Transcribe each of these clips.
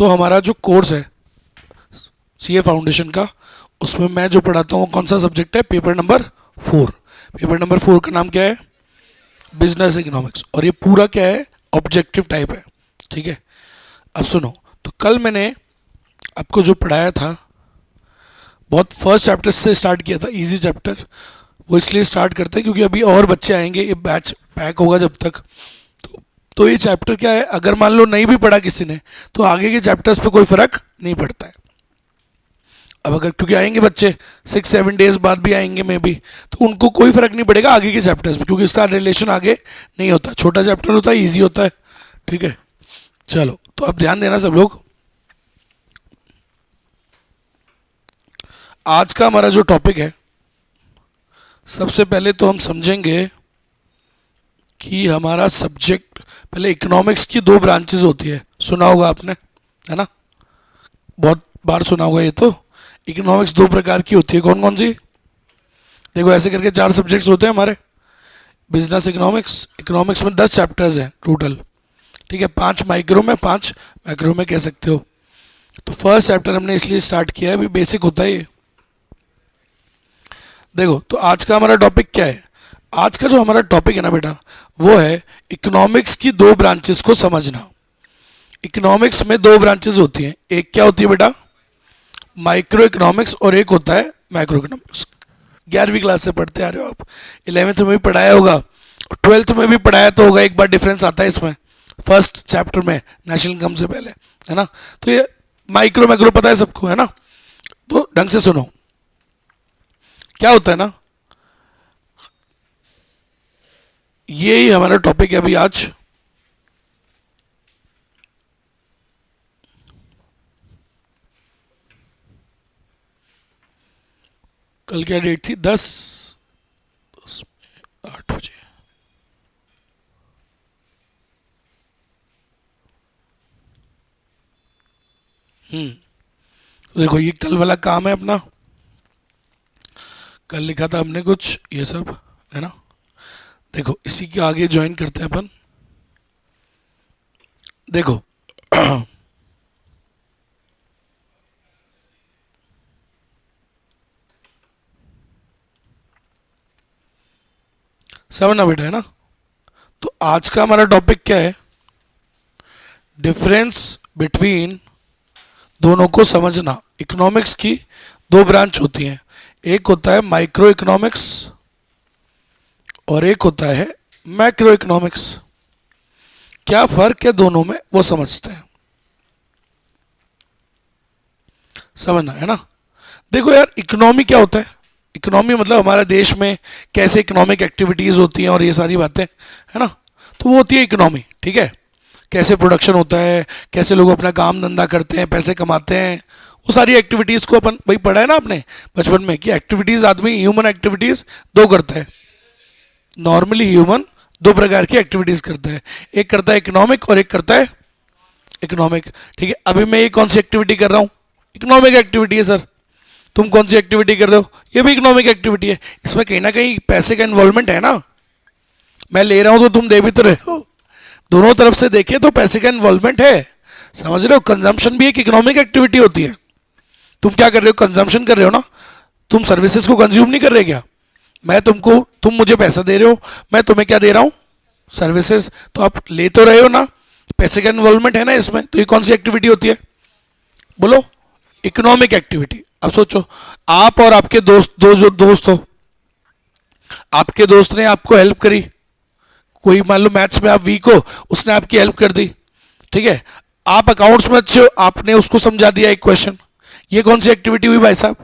तो हमारा जो कोर्स है सीए फाउंडेशन का, उसमें मैं जो पढ़ाता हूँ कौन सा सब्जेक्ट है, पेपर नंबर 4। पेपर नंबर 4 का नाम क्या है, बिजनेस इकोनॉमिक्स, और ये पूरा क्या है, ऑब्जेक्टिव टाइप है, ठीक है। अब सुनो, तो कल मैंने आपको जो पढ़ाया था, बहुत फर्स्ट चैप्टर से स्टार्ट किया था, इजी चैप्टर, वो इसलिए स्टार्ट करते हैं क्योंकि अभी और बच्चे आएंगे, ये बैच पैक होगा जब तक। तो ये चैप्टर क्या है, अगर मान लो नहीं भी पढ़ा किसी ने तो आगे के चैप्टर्स पे कोई फ़र्क नहीं पड़ता है। अब अगर क्योंकि आएंगे बच्चे 6-7 डेज बाद भी आएंगे मे बी, तो उनको कोई फ़र्क नहीं पड़ेगा आगे के चैप्टर्स में, क्योंकि इसका रिलेशन आगे नहीं होता, छोटा चैप्टर होता है, ईजी होता है, ठीक है। चलो, तो अब ध्यान देना सब लोग। आज का हमारा जो टॉपिक है, सबसे पहले तो हम समझेंगे कि हमारा सब्जेक्ट, पहले इकोनॉमिक्स की 2 ब्रांचेस होती है, सुना होगा आपने, है ना, बहुत बार सुना होगा ये तो। इकोनॉमिक्स 2 प्रकार की होती है, कौन कौन सी, देखो ऐसे करके 4 सब्जेक्ट्स होते हैं हमारे। बिजनेस इकोनॉमिक्स, इकोनॉमिक्स में 10 चैप्टर्स हैं टोटल, ठीक है, 5 माइक्रो में, 5 मैक्रो में कह सकते हो। तो फर्स्ट चैप्टर हमने इसलिए स्टार्ट किया है, अभी बेसिक होता है ये। देखो, तो आज का हमारा टॉपिक क्या है, आज का जो हमारा टॉपिक है ना बेटा, वो है इकोनॉमिक्स की 2 ब्रांचेस को समझना। इकोनॉमिक्स में 2 ब्रांचेस होती हैं, एक क्या होती है बेटा, माइक्रो इकोनॉमिक्स, और एक होता है मैक्रो इकोनॉमिक्स। 11वीं क्लास से पढ़ते आ रहे हो आप, 11th में भी पढ़ाया होगा, 12th में भी पढ़ाया तो होगा, एक बार डिफरेंस आता है इसमें, फर्स्ट चैप्टर में नेशनल इनकम से पहले, है ना। तो ये माइक्रो मैक्रो पता है सबको, है ना। तो ढंग से सुनो, क्या होता है ना, यही हमारा टॉपिक है अभी आज। कल क्या डेट थी, 8 बजे। देखो, ये कल वाला काम है अपना, कल लिखा था हमने कुछ ये सब, है ना। देखो, इसी के आगे ज्वाइन करते हैं अपन। देखो समझना बेटा, है ना। तो आज का हमारा टॉपिक क्या है, डिफरेंस बिटवीन, दोनों को समझना। इकोनॉमिक्स की 2 ब्रांच होती हैं, एक होता है माइक्रो इकोनॉमिक्स और एक होता है मैक्रो इकोनॉमिक्स। क्या फर्क है दोनों में, वो समझते हैं, समझना, है ना। देखो यार, इकोनॉमी क्या होता है, इकोनॉमी मतलब हमारे देश में कैसे इकोनॉमिक एक्टिविटीज़ होती हैं और ये सारी बातें, है ना। तो वो होती है इकोनॉमी, ठीक है। कैसे प्रोडक्शन होता है, कैसे लोग अपना काम धंधा करते हैं, पैसे कमाते हैं, वो सारी एक्टिविटीज़ को अपन, भाई पढ़ा है ना आपने बचपन में कि एक्टिविटीज़, आदमी ह्यूमन एक्टिविटीज़ 2 करता है। नॉर्मली ह्यूमन 2 प्रकार की एक्टिविटीज़ करता है, एक करता है इकोनॉमिक और एक करता है इकोनॉमिक, ठीक है। अभी मैं ये कौन सी एक्टिविटी कर रहा हूँ, इकोनॉमिक एक्टिविटी है सर। तुम कौन सी एक्टिविटी कर रहे हो, ये भी इकोनॉमिक एक्टिविटी है। इसमें कहीं ना कहीं पैसे का इन्वॉल्वमेंट है ना, मैं ले रहा हूँ तो तुम दे भी तो रहे हो, दोनों तरफ से देखें तो पैसे का इन्वॉल्वमेंट है, समझ रहे हो। कंजम्पशन भी एक इकोनॉमिक एक्टिविटी होती है। तुम क्या कर रहे हो, कंजम्पशन कर रहे हो ना, तुम सर्विसेज को कंज्यूम नहीं कर रहे क्या, मैं तुमको, तुम मुझे पैसा दे रहे हो, मैं तुम्हें क्या दे रहा हूँ, सर्विसेज, तो आप ले तो रहे हो ना, पैसे का इन्वॉल्वमेंट है ना इसमें। तो ये कौन सी एक्टिविटी होती है, बोलो, इकोनॉमिक एक्टिविटी। अब सोचो, आप और आपके दोस्त, जो दोस्त हो, आपके दोस्त ने आपको हेल्प करी, कोई मान लो मैथ्स में आप वीक हो, उसने आपकी हेल्प कर दी, ठीक है। आप अकाउंट्स में अच्छे हो, आपने उसको समझा दिया एक क्वेश्चन, ये कौन सी एक्टिविटी हुई भाई साहब,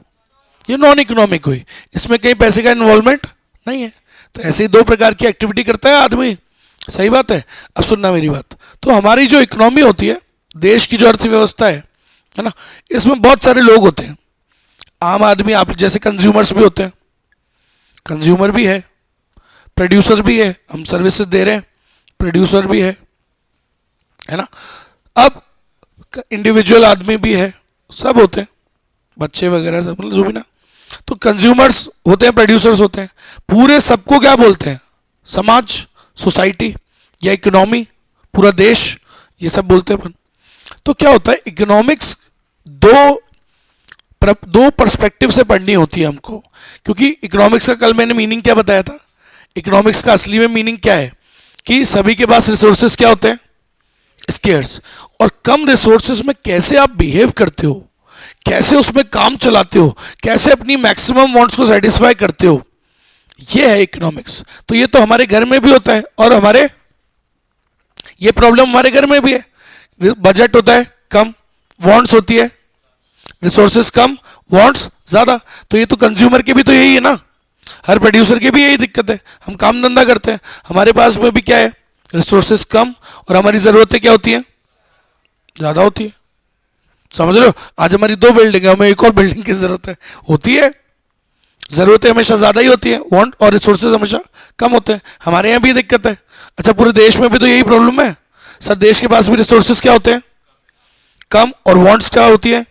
ये नॉन इकोनॉमिक हुई, इसमें कहीं पैसे का इन्वॉल्वमेंट नहीं है। तो ऐसे ही 2 प्रकार की एक्टिविटी करता है आदमी, सही बात है। अब सुनना मेरी बात, तो हमारी जो इकोनॉमी होती है, देश की जो अर्थव्यवस्था है ना, इसमें बहुत सारे लोग होते हैं, आम आदमी, आप जैसे कंज्यूमर्स भी होते हैं, कंज्यूमर भी है, प्रोड्यूसर भी है, हम सर्विसेज दे रहे हैं, प्रोड्यूसर भी है ना। अब इंडिविजुअल आदमी भी है, सब होते हैं, बच्चे वगैरह सब, मतलब जो भी ना। तो कंज्यूमर्स होते हैं, प्रोड्यूसर्स होते हैं, पूरे सबको क्या बोलते हैं, समाज, सोसाइटी या इकोनॉमी, पूरा देश, ये सब बोलते हैं अपन। तो क्या होता है, इकोनॉमिक्स दो पर्सपेक्टिव से पढ़नी होती है हमको, क्योंकि इकोनॉमिक्स का कल मैंने मीनिंग क्या बताया था, इकोनॉमिक्स का असली में मीनिंग क्या है कि सभी के पास रिसोर्सेज क्या होते हैं, स्केर्स, और कम रिसोर्सेज में कैसे आप बिहेव करते हो, कैसे उसमें काम चलाते हो, कैसे अपनी मैक्सिमम वांट्स को सेटिस्फाई करते हो, ये है इकोनॉमिक्स। तो ये तो हमारे घर में भी होता है, और ये प्रॉब्लम हमारे घर में भी है। बजट होता है कम, वांट्स होती है, रिसोर्सेज कम, वांट्स ज्यादा। तो ये तो कंज्यूमर के भी तो यही है ना, हर प्रोड्यूसर की भी यही दिक्कत है। हम काम धंधा करते हैं, हमारे पास में भी क्या है, रिसोर्सेज कम, और हमारी ज़रूरतें क्या होती हैं, ज़्यादा होती है। समझ रहे हो, आज हमारी 2 बिल्डिंग है, हमें एक और बिल्डिंग की ज़रूरत है, होती है। ज़रूरतें हमेशा ज़्यादा ही होती हैं, वांट और रिसोर्सेज हमेशा कम होते हैं। हमारे यहाँ भी दिक्कत है। अच्छा, पूरे देश में भी तो यही प्रॉब्लम है सर, देश के पास भी रिसोर्सेज क्या होते हैं, कम, और वांट्स क्या होती है।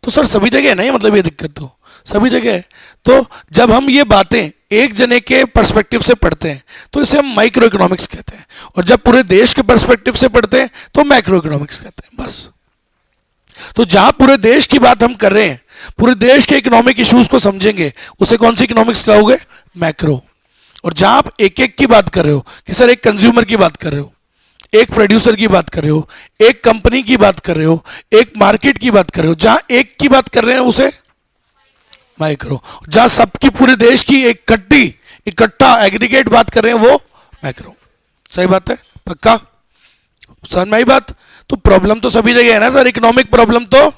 तो सर सभी जगह है ना ये, मतलब ये दिक्कत तो सभी जगह है। तो जब हम ये बातें एक जने के पर्सपेक्टिव से पढ़ते हैं तो इसे हम माइक्रो इकोनॉमिक्स कहते हैं, और जब पूरे देश के पर्सपेक्टिव से पढ़ते हैं तो मैक्रो इकोनॉमिक्स कहते हैं, बस। तो जहां पूरे देश की बात हम कर रहे हैं, पूरे देश के इकोनॉमिक इश्यूज को समझेंगे, उसे कौन सी इकोनॉमिक्स कहोगे, मैक्रो। और जहां आप एक एक की बात कर रहे हो कि सर एक कंज्यूमर की बात कर रहे हो, एक प्रोड्यूसर की बात कर रहे हो, एक कंपनी की बात कर रहे हो, एक मार्केट की बात कर रहे हो, जहां एक की बात कर रहे हैं उसे माइक्रो, जहां सबकी पूरे देश की एक इकट्ठा एग्रीगेट बात कर रहे हैं वो मैक्रो। सही बात है, पक्का समझ में आई बात। तो प्रॉब्लम तो सभी जगह है ना सर, इकोनॉमिक प्रॉब्लम तो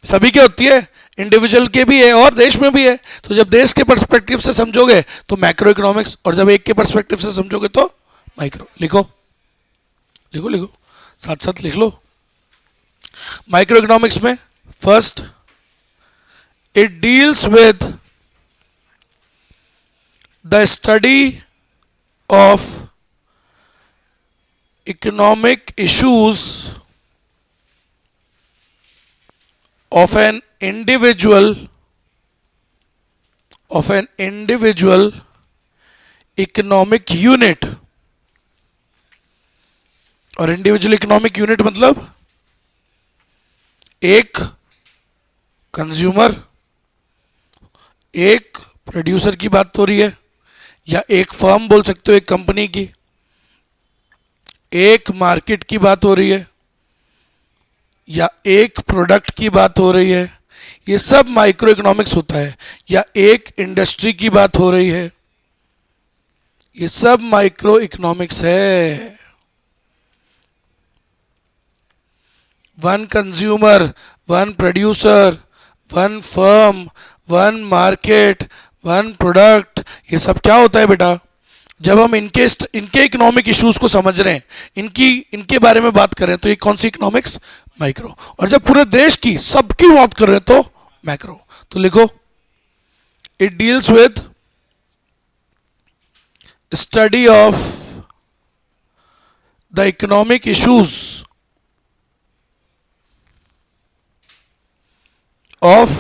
सभी की होती है, इंडिविजुअल के भी है और देश में भी है। तो जब देश के पर्सपेक्टिव से समझोगे तो मैक्रो इकोनॉमिक्स, और जब एक के पर्सपेक्टिव से समझोगे तो माइक्रो। लिखो लिखो लिखो, साथ साथ लिख लो। माइक्रो इकोनॉमिक्स में first, it deals with the study of economic issues of an individual economic unit। और इंडिविजुअल इकोनॉमिक यूनिट मतलब एक कंज्यूमर, एक प्रोड्यूसर की बात हो रही है, या एक फर्म बोल सकते हो, एक कंपनी की, एक मार्केट की बात हो रही है, या एक प्रोडक्ट की बात हो रही है, ये सब माइक्रो इकोनॉमिक्स होता है। या एक इंडस्ट्री की बात हो रही है, ये सब माइक्रो इकोनॉमिक्स है। One consumer, one producer, one firm, one market, one product, ये सब क्या होता है बेटा, जब हम इनके इकोनॉमिक इश्यूज को समझ रहे हैं, इनके बारे में बात कर रहे हैं, तो ये कौन सी इकोनॉमिक्स, माइक्रो। और जब पूरे देश की सबकी बात कर रहे हैं तो मैक्रो। तो लिखो, it deals with study of the economic issues of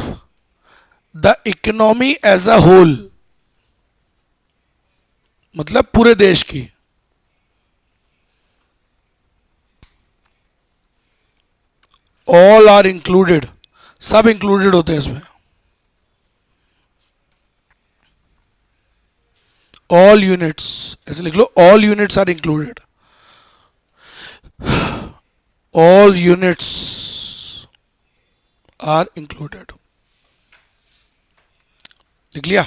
the economy as a whole, मतलब पूरे देश की। ऑल आर इंक्लूडेड, सब इंक्लूडेड होते हैं इसमें। ऑल यूनिट्स, ऐसे लिख लो, all units are included, all units are included. लिख लिया,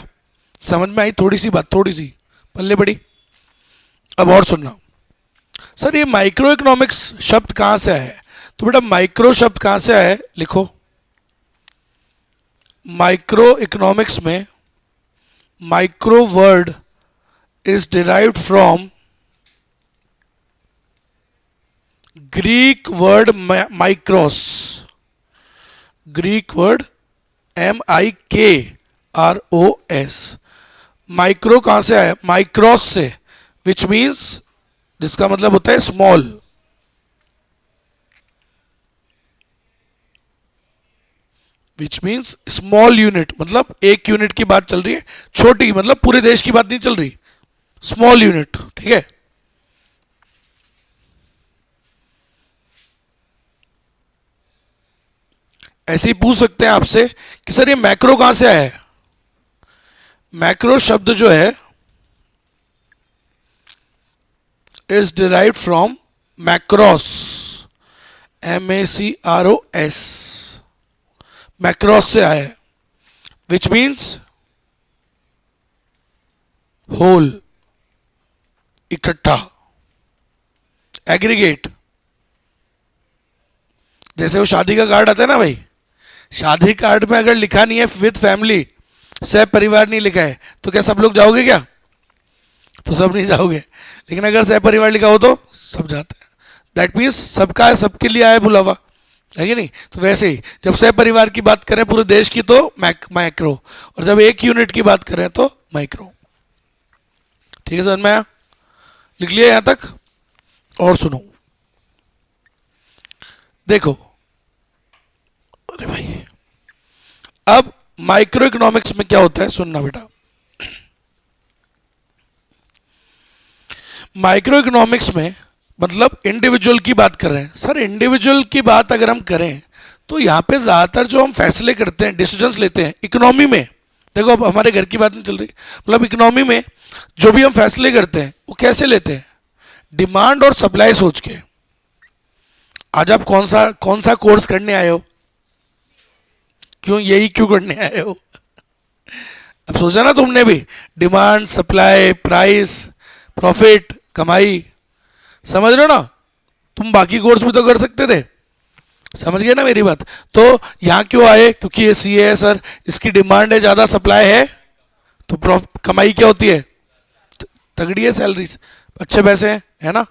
समझ में आई थोड़ी सी बात, थोड़ी सी पल्ले बड़ी। अब और सुनना, सर ये माइक्रो इकोनॉमिक्स शब्द कहां से आया है, तो बेटा माइक्रो शब्द कहां से आया है, लिखो, माइक्रो इकोनॉमिक्स में micro word is derived from Greek word mikros, Greek word MIKROS। Micro कहां से आया, माइक्रोस से, विच मीन्स, जिसका मतलब होता है small. Which means small unit, मतलब एक यूनिट की बात चल रही है, छोटी मतलब पूरे देश की बात नहीं चल रही, स्मॉल यूनिट, ठीक है। ऐसे ही पूछ सकते हैं आपसे कि सर ये मैक्रो कहां से आया है। मैक्रो शब्द जो है is derived from macros, MACROS, macros से आया है, विच मीन्स होल, इकट्ठा, एग्रीगेट। जैसे वो शादी का कार्ड आता है ना भाई, शादी कार्ड में अगर लिखा नहीं है विद फैमिली, सह परिवार नहीं लिखा है, तो क्या सब लोग जाओगे क्या? तो सब नहीं जाओगे। लेकिन अगर सह परिवार लिखा हो तो सब जाते हैं। दैट मीन्स सबका सबके लिए आया बुलावा, है कि नहीं? तो वैसे ही जब सह परिवार की बात करें पूरे देश की तो मैक्रो, और जब एक यूनिट की बात करें तो माइक्रो। ठीक है, समझ में आया? लिख लिया यहां तक? और सुनो, देखो, अरे भाई, अब माइक्रो इकोनॉमिक्स में क्या होता है सुनना बेटा। माइक्रो इकोनॉमिक्स में मतलब इंडिविजुअल की बात कर रहे हैं। सर इंडिविजुअल की बात अगर हम करें तो यहाँ पे ज़्यादातर जो हम फैसले करते हैं, डिसीजंस लेते हैं इकोनॉमी में, देखो अब हमारे घर की बात नहीं चल रही, मतलब इकोनॉमी में जो भी हम फैसले करते हैं वो कैसे लेते हैं? डिमांड और सप्लाई सोच के। आज आप कौन सा कोर्स करने आए हो? क्यों, यही क्यों करने आए हो? अब सोचा ना तुमने भी, डिमांड, सप्लाई, प्राइस, प्रॉफिट, कमाई, समझ रहे हो ना? तुम बाकी कोर्स भी तो कर सकते थे, समझ गए ना मेरी बात? तो यहाँ क्यों आए? क्योंकि ये सी है सर, इसकी डिमांड है ज़्यादा, सप्लाई है, तो कमाई क्या होती है? तगड़ी है, सैलरी, अच्छे पैसे हैं, है ना?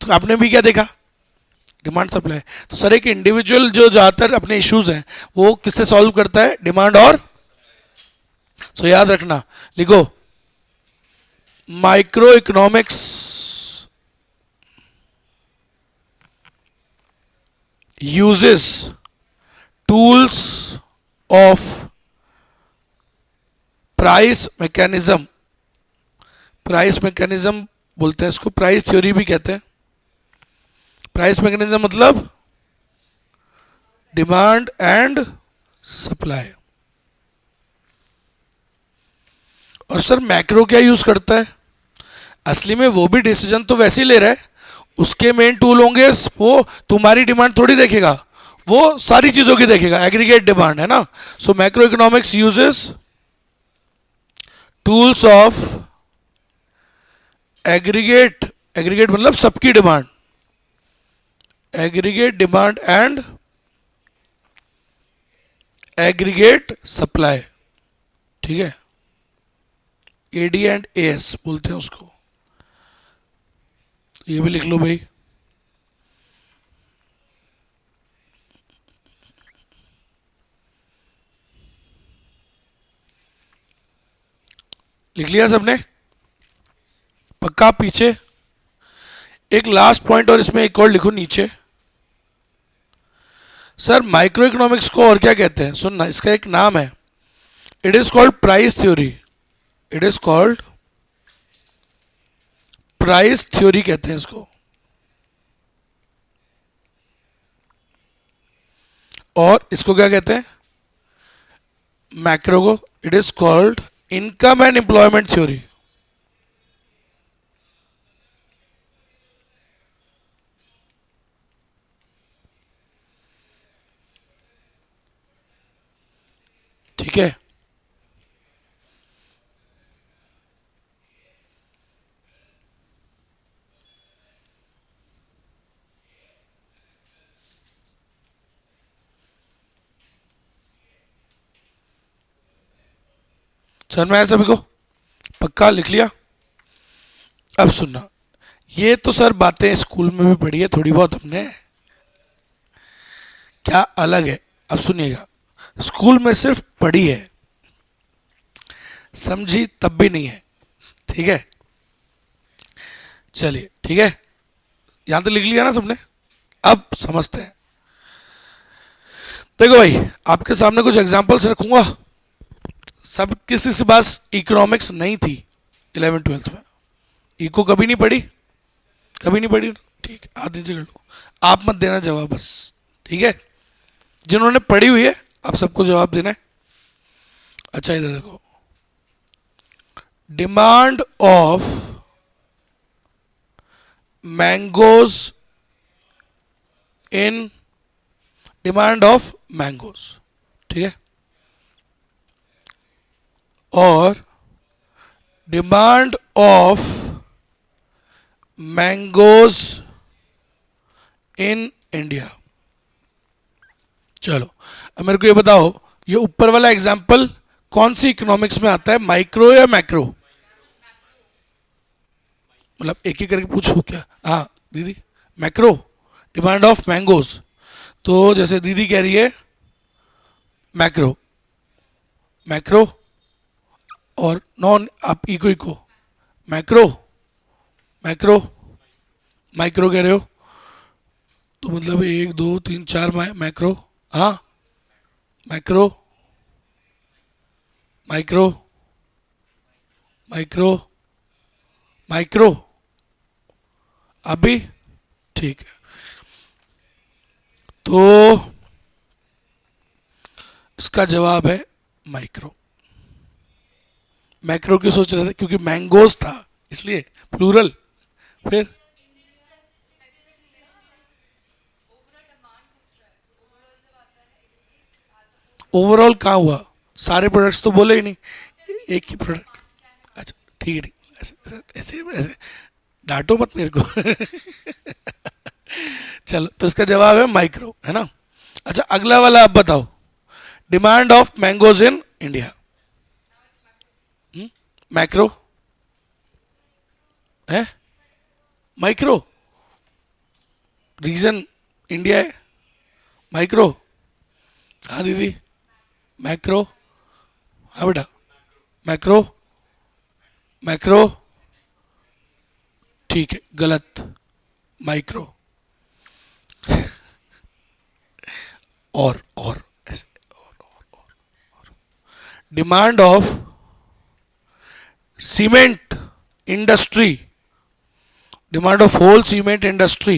तो आपने भी क्या देखा? Demand supply. तो सर एक इंडिविजुअल जो ज़्यादातर अपने इश्यूज हैं वो किससे सॉल्व करता है? डिमांड और। सो याद रखना, लिखो, micro economics uses tools of price mechanism. Price mechanism बोलते हैं इसको, प्राइस थ्योरी भी कहते हैं। प्राइस मैकेनिज्म मतलब डिमांड एंड सप्लाई। और सर मैक्रो क्या यूज करता है? असली में वो भी डिसीजन तो वैसे ही ले रहा है, उसके मेन टूल होंगे, वो तुम्हारी डिमांड थोड़ी देखेगा, वो सारी चीजों की देखेगा, एग्रीगेट डिमांड, है ना? So macroeconomics uses tools of aggregate, aggregate मतलब सबकी demand, aggregate demand and aggregate supply. ठीक है, AD एंड AS बोलते हैं उसको, ये भी लिख लो भाई। लिख लिया सबने? पक्का? पीछे एक लास्ट पॉइंट और इसमें एक और लिखो नीचे। सर माइक्रो इकोनॉमिक्स को और क्या कहते हैं? सुनना, इसका एक नाम है, it is called price theory. It is called price theory कहते हैं इसको। और इसको क्या कहते हैं? मैक्रो को it is called income and employment theory. ठीक है, समझ में आया सभी को? पक्का? लिख लिया? अब सुनना, ये तो सर बातें स्कूल में भी पढ़ी है थोड़ी बहुत हमने, क्या अलग है? अब सुनिएगा, स्कूल में सिर्फ पढ़ी है, समझी तब भी नहीं है। ठीक है, चलिए ठीक है, यहां तक लिख लिया ना सबने? अब समझते हैं। देखो भाई, आपके सामने कुछ एग्जांपल्स रखूंगा। सब किसी से पास इकोनॉमिक्स नहीं थी 11th-12th में, इको कभी नहीं पढ़ी? कभी नहीं पढ़ी? ठीक, आधे से कर लो, आप मत देना जवाब बस, ठीक है? जिन्होंने पढ़ी हुई है आप सबको जवाब देना है। अच्छा इधर देखो, demand of mangoes in, demand of mangoes, ठीक है, और demand of mangoes in India. चलो अब मेरे को ये बताओ, ये ऊपर वाला एग्जाम्पल कौन सी इकोनॉमिक्स में आता है, माइक्रो या मैक्रो? मतलब एक एक करके पूछो क्या? हाँ दीदी, मैक्रो, डिमांड ऑफ मैंगोज। तो जैसे दीदी कह रही है मैक्रो, मैक्रो, और नॉन आप eco eco, macro, macro, micro कह रहे हो, तो मतलब 1 2 3 4 मैक्रो, हाँ मैक्रो, माइक्रो, माइक्रो, माइक्रो, अभी ठीक है। तो इसका जवाब है माइक्रो। मैक्रो क्यों सोच रहे थे? क्योंकि मैंगोज था इसलिए, प्लूरल। फिर ओवरऑल कहाँ हुआ? सारे प्रोडक्ट्स तो बोले ही नहीं, एक ही प्रोडक्ट। अच्छा ठीक है, ठीक, ऐसे ऐसे ऐसे, ऐसे डांटो मत मेरे को। चलो तो इसका जवाब है माइक्रो, है ना। अच्छा अगला वाला आप बताओ, demand of mangoes in India, macro है, माइक्रो, रीजन इंडिया है, माइक्रो। हाँ दीदी, मैक्रो, हाँ बेटा, मैक्रो, मैक्रो, ठीक है, गलत, माइक्रो। और ऐसे, और demand of cement industry, demand of whole cement industry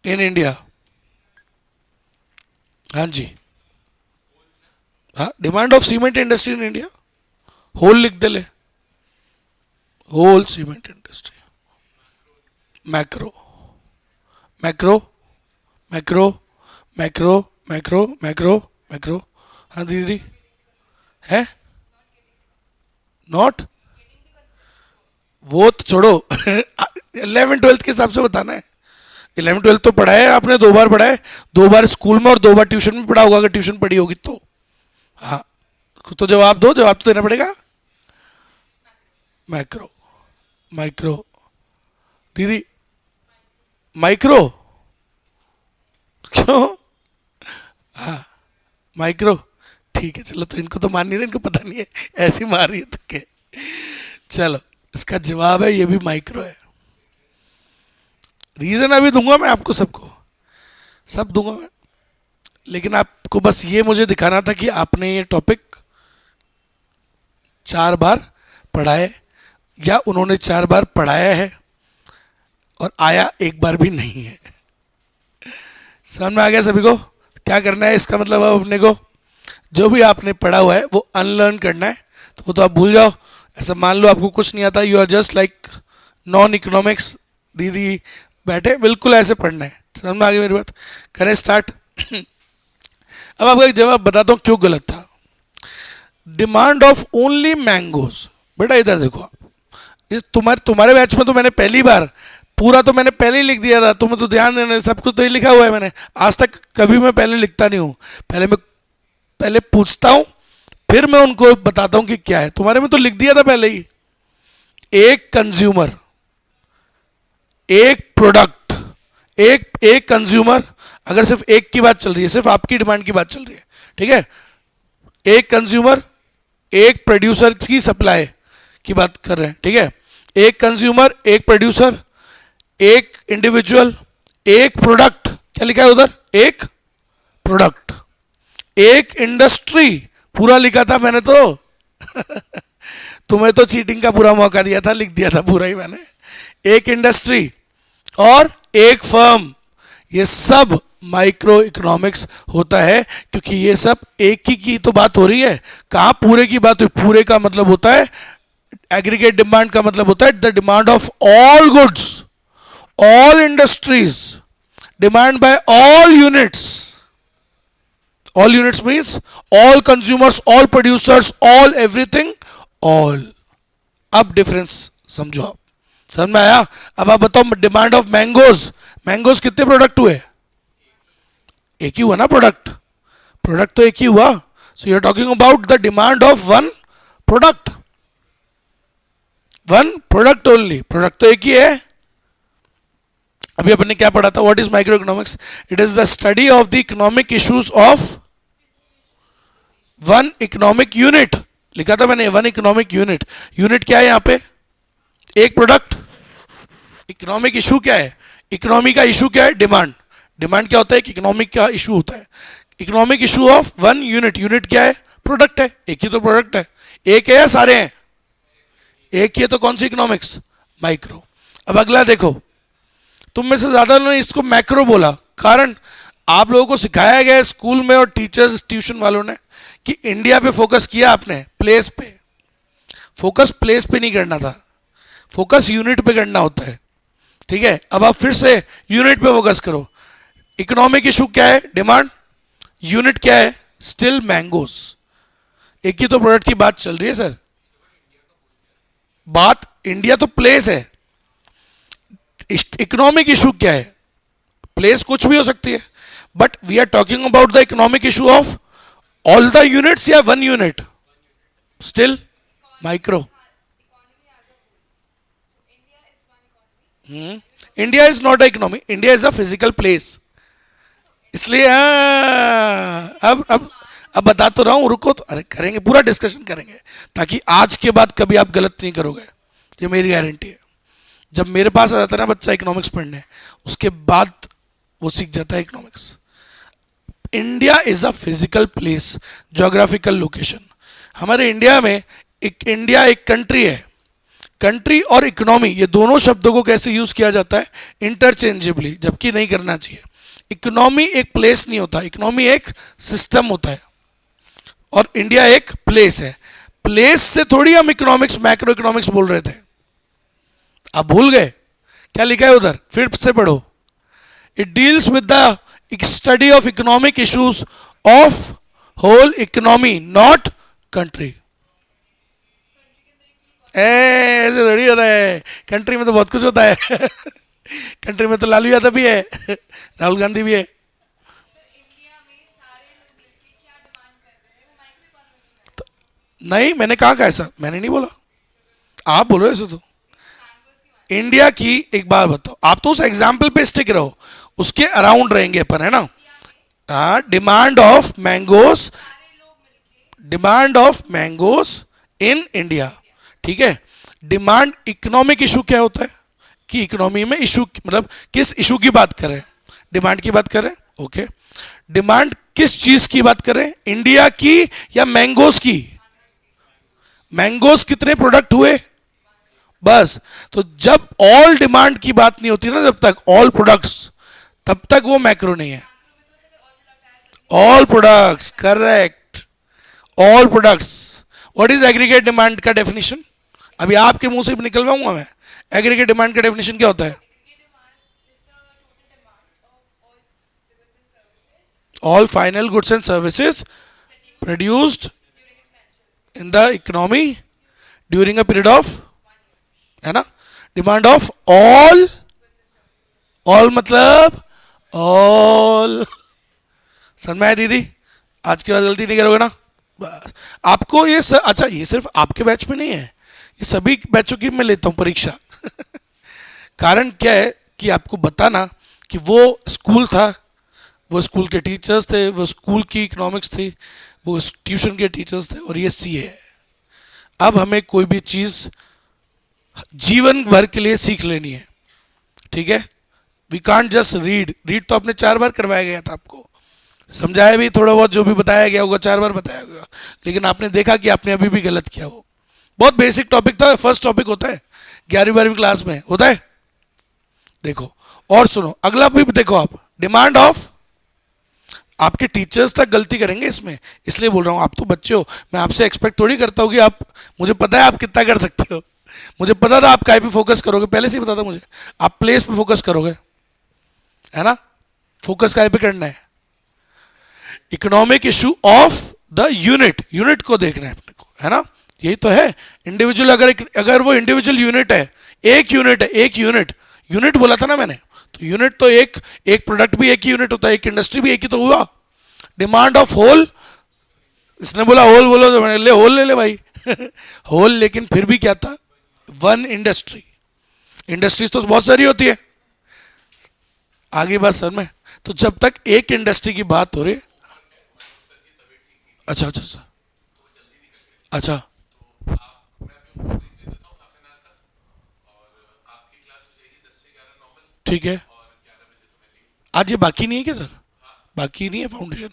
in India. हाँ जी, हाँ, demand of cement industry in India, whole लिख दे ले, whole cement industry, macro, macro, macro, macro, macro, macro, macro. हाँ दीदी, है नॉट, वो तो छोड़ो। 11th 12th के हिसाब से बताना है। 11th 12th तो पढ़ा है आपने, 2 बार पढ़ा है, 2 बार स्कूल में और 2 बार ट्यूशन में पढ़ा होगा, अगर ट्यूशन पढ़ी होगी तो। हाँ तो जवाब दो, जवाब तो देना पड़ेगा। मैक्रो, माइक्रो, दीदी माइक्रो, क्यों? हाँ माइक्रो, ठीक है। चलो तो इनको तो मान नहीं रहे, इनको पता नहीं है, ऐसी मार रही है तुक्के। चलो इसका जवाब है, ये भी माइक्रो है। रीजन अभी दूंगा मैं आपको, सबको सब दूंगा मैं, लेकिन आपको बस ये मुझे दिखाना था कि आपने ये टॉपिक 4 बार पढ़ा है, या उन्होंने 4 बार पढ़ाया है और आया 1 बार भी नहीं है। समझ में आ गया सभी को? क्या करना है इसका मतलब, अब अपने को जो भी आपने पढ़ा हुआ है वो अनलर्न करना है। तो वो तो आप भूल जाओ, ऐसा मान लो आपको कुछ नहीं आता, you are just like non economics दीदी बैठे, बिल्कुल ऐसे पढ़ना है। समझ में आ गई मेरी बात? करें स्टार्ट। अब आपका एक जवाब बताता हूँ क्यों गलत था। डिमांड ऑफ ओनली मैंगोज, बेटा इधर देखो आप, इस तुम्हारे बैच में तो मैंने पहली बार पूरा तो मैंने पहले ही लिख दिया था, तुम्हें तो ध्यान देना, सब कुछ तो ही लिखा हुआ है मैंने। आज तक कभी मैं पहले लिखता नहीं हूँ, पहले पूछता हूँ, फिर मैं उनको बताता हूँ कि क्या है। तुम्हारे में तो लिख दिया था पहले ही, एक कंज्यूमर, एक प्रोडक्ट, एक कंज्यूमर, अगर सिर्फ एक की बात चल रही है, सिर्फ आपकी डिमांड की बात चल रही है, ठीक है, एक कंज्यूमर, एक प्रोड्यूसर की सप्लाई की बात कर रहे हैं, ठीक है, एक कंज्यूमर, एक प्रोड्यूसर, एक इंडिविजुअल, एक प्रोडक्ट, क्या लिखा है उधर, एक प्रोडक्ट, एक इंडस्ट्री, पूरा लिखा था मैंने तो। तुम्हें तो चीटिंग का पूरा मौका दिया था, लिख दिया था पूरा ही मैंने। एक इंडस्ट्री और एक फर्म, ये सब माइक्रो इकोनॉमिक्स होता है, क्योंकि ये सब एक ही की तो बात हो रही है। कहाँ पूरे की बात हुई? पूरे का मतलब होता है एग्रीगेट डिमांड, का मतलब होता है the demand of all goods, all industries, demand by all units. All units means all consumers, all producers, all everything, all. अब डिफरेंस समझो आप, समझ में आया? अब आप बताओ डिमांड ऑफ मैंगोज, मैंगोज कितने प्रोडक्ट हुए? एक ही हुआ ना प्रोडक्ट, प्रोडक्ट तो एक ही हुआ। So you are talking about the demand of one product, one product only, product तो एक ही है। अभी अपन ने क्या पढ़ा था? What is micro economics? It is the study of the economic issues of one economic unit. लिखा था मैंने वन इकोनॉमिक यूनिट। यूनिट क्या है यहां पे? एक प्रोडक्ट। इकोनॉमिक इशू क्या है? इकोनॉमी का इशू क्या है? डिमांड। डिमांड क्या होता है? इकोनॉमिक का इशू होता है। Economic issue of one unit. Unit क्या है? प्रोडक्ट है। एक ही तो प्रोडक्ट है। एक है या सारे हैं? एक ही है, तो कौन सी इकोनॉमिक्स? माइक्रो। अब अगला देखो, तुम में से ज्यादा लोगों ने इसको मैक्रो बोला, कारण आप लोगों को सिखाया गया स्कूल में और टीचर्स ट्यूशन वालों ने कि इंडिया पे फोकस किया आपने, प्लेस पे। फोकस प्लेस पे नहीं करना था, फोकस यूनिट पे करना होता है। ठीक है, अब आप फिर से यूनिट पे फोकस करो। इकोनॉमिक इशू क्या है? डिमांड। यूनिट क्या है? Still mangoes. एक ही तो प्रोडक्ट की बात चल रही है सर। बात इंडिया तो प्लेस है, इकोनॉमिक इशू क्या है? प्लेस कुछ भी हो सकती है, but we are talking about the economic issue of all the units या one unit? Still micro. India is not a economy, India is a physical place. इसलिए अब बता तो रहा हूं, रुको तो, अरे करेंगे, पूरा डिस्कशन करेंगे, ताकि आज के बाद कभी आप गलत नहीं करोगे, ये मेरी गारंटी है। जब मेरे पास आ जाता है ना बच्चा इकोनॉमिक्स पढ़ने, उसके बाद वो सीख जाता है economics. India is a physical place, geographical location. हमारे इंडिया में इंडिया एक कंट्री है। कंट्री और इकोनॉमी, ये दोनों शब्दों को कैसे यूज किया जाता है? इंटरचेंजेबली, जबकि नहीं करना चाहिए। इकोनॉमी एक प्लेस नहीं होता, इकोनॉमी एक सिस्टम होता है, और इंडिया एक प्लेस है। प्लेस से थोड़ी हम इकोनॉमिक्स, मैक्रो इकोनॉमिक्स बोल रहे थे। आप भूल गए? क्या लिखा है उधर? फिर से पढ़ो। It deals with the study of economic issues of whole economy, not country. ऐसे थोड़ी होता है, कंट्री में तो बहुत कुछ होता है। कंट्री में तो लालू यादव भी है, राहुल गांधी भी है। नहीं, मैंने कहा ऐसा? मैंने नहीं बोला, आप बोलो ऐसे। तो इंडिया की एक बात बताओ, आप तो उस एग्जाम्पल पे स्टिक रहो, उसके अराउंड रहेंगे अपन, है ना? हाँ, demand of mangoes, demand of mangoes in India. ठीक है, डिमांड। इकोनॉमिक इशू क्या होता है? कि इकोनॉमी में इशू मतलब किस इशू की बात करें? डिमांड की बात करें। ओके, डिमांड किस चीज की बात करें? इंडिया की या मैंगोस की? मैंगोस कितने प्रोडक्ट हुए? बस। तो जब ऑल डिमांड की बात नहीं होती ना, जब तक ऑल प्रोडक्ट्स, तब तक वो मैक्रो नहीं है। All products, correct, all products. What is aggregate demand का डेफिनेशन? अभी आपके मुंह से निकलवाऊंगा मैं। एग्रीगेट डिमांड का डेफिनेशन क्या होता है? All final goods and services produced in the economy during a period of, है ना? डिमांड ऑफ ऑल, ऑल मतलब ऑल। समझ में आया दीदी? आज के बाद गलती नहीं करोगे ना? बस। आपको ये अच्छा, ये सिर्फ आपके बैच में नहीं है, ये सभी बैचों की मैं लेता हूँ परीक्षा। कारण क्या है कि आपको बताना कि वो स्कूल था, वो स्कूल के टीचर्स थे, वो स्कूल की इकोनॉमिक्स थी, वो ट्यूशन के टीचर्स थे, और ये सी है। अब हमें कोई भी चीज़ जीवन भर के लिए सीख लेनी है। ठीक है, we can't just read. Read तो आपने 4 बार करवाया गया था, आपको समझाया भी थोड़ा बहुत, जो भी बताया गया होगा 4 बार बताया होगा, लेकिन आपने देखा कि आपने अभी भी गलत किया। वो बहुत बेसिक टॉपिक था, फर्स्ट टॉपिक होता है 11वीं-12वीं क्लास में होता है। देखो और सुनो, अगला भी देखो आप, डिमांड ऑफ आपके टीचर्स तक गलती करेंगे इसमें, इसलिए बोल रहा हूँ। आप तो बच्चे हो, मैं आपसे एक्सपेक्ट थोड़ी करता हूँ कि आप, मुझे पता है आप कितना कर सकते हो, मुझे पता था आप काय पे फोकस करोगे, पहले से ही पता था मुझे, आप प्लेस पे फोकस करोगे, है ना। फोकस काय पे करना है, economic issue of the unit, unit को देखना है अपने को, है ना। यही तो है इंडिविजुअल, अगर वो इंडिविजुअल यूनिट है, एक यूनिट है, एक यूनिट, यूनिट बोला था ना मैंने, तो यूनिट तो एक, एक प्रोडक्ट भी एक ही यूनिट होता है, एक इंडस्ट्री भी एक ही तो हुआ। डिमांड ऑफ होल, इसने बोला होल बोलो तो मैंने ले होल ले ले भाई होल, लेकिन फिर भी क्या था, वन इंडस्ट्री, इंडस्ट्रीज तो बहुत सारी होती है, आगे बात सर में। तो जब तक एक इंडस्ट्री की बात हो रही है, अच्छा अच्छा सर, अच्छा ठीक है। आज ये बाकी नहीं है क्या सर, बाकी नहीं है फाउंडेशन,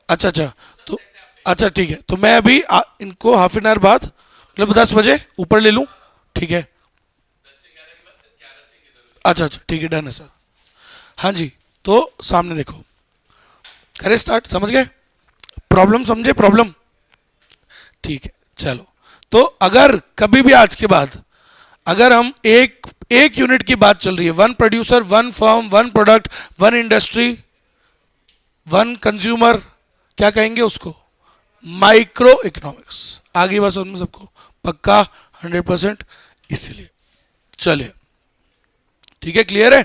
अच्छा अच्छा, तो अच्छा ठीक है, तो मैं अभी इनको हाफ एन आवर बाद, मतलब 10 बजे ऊपर ले लूँ, ठीक है। अच्छा अच्छा ठीक है, डन है सर। हाँ जी, तो सामने देखो, करें स्टार्ट, समझ गए प्रॉब्लम, समझे प्रॉब्लम, ठीक है चलो। तो अगर कभी भी आज के बाद, अगर हम एक एक यूनिट की बात चल रही है, one producer, one firm, one product, one industry, one consumer, क्या कहेंगे उसको, माइक्रो इकोनॉमिक्स। आगे बात समझ में सबको, पक्का 100%, इसीलिए चलिए, ठीक है, क्लियर है।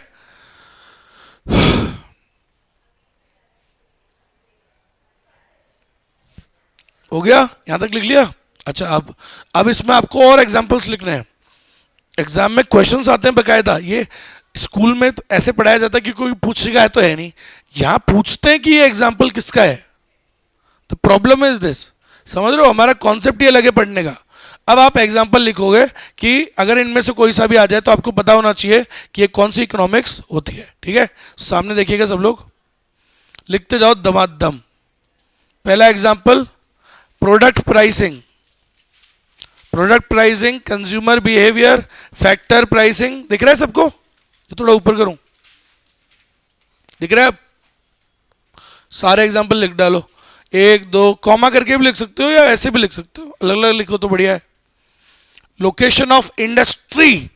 हो गया, यहां तक लिख लिया। अच्छा, अब इसमें आपको और एग्जांपल्स लिखने हैं, एग्जाम में क्वेश्चंस आते हैं बकायदा। ये स्कूल में तो ऐसे पढ़ाया जाता है कि कोई पूछेगा है तो है नहीं, यहां पूछते हैं कि ये एग्जाम्पल किसका है। द प्रॉब्लम इज दिस, समझ रहे हो, हमारा कॉन्सेप्ट ही अलग है पढ़ने का। अब आप एग्जाम्पल लिखोगे कि अगर इनमें से कोई सा भी आ जाए तो आपको पता होना चाहिए कि ये कौन सी इकोनॉमिक्स होती है, ठीक है। सामने देखिएगा सब लोग, लिखते जाओ दमादम। पहला example, product pricing, product pricing, consumer behaviour, factor pricing, दिख रहा है सबको, ये थोड़ा ऊपर करूं, दिख रहा है। सारे एग्जाम्पल लिख डालो, एक दो कॉमा करके भी लिख सकते हो या ऐसे भी लिख सकते हो, अलग अलग लिखो तो बढ़िया है। Location of industry,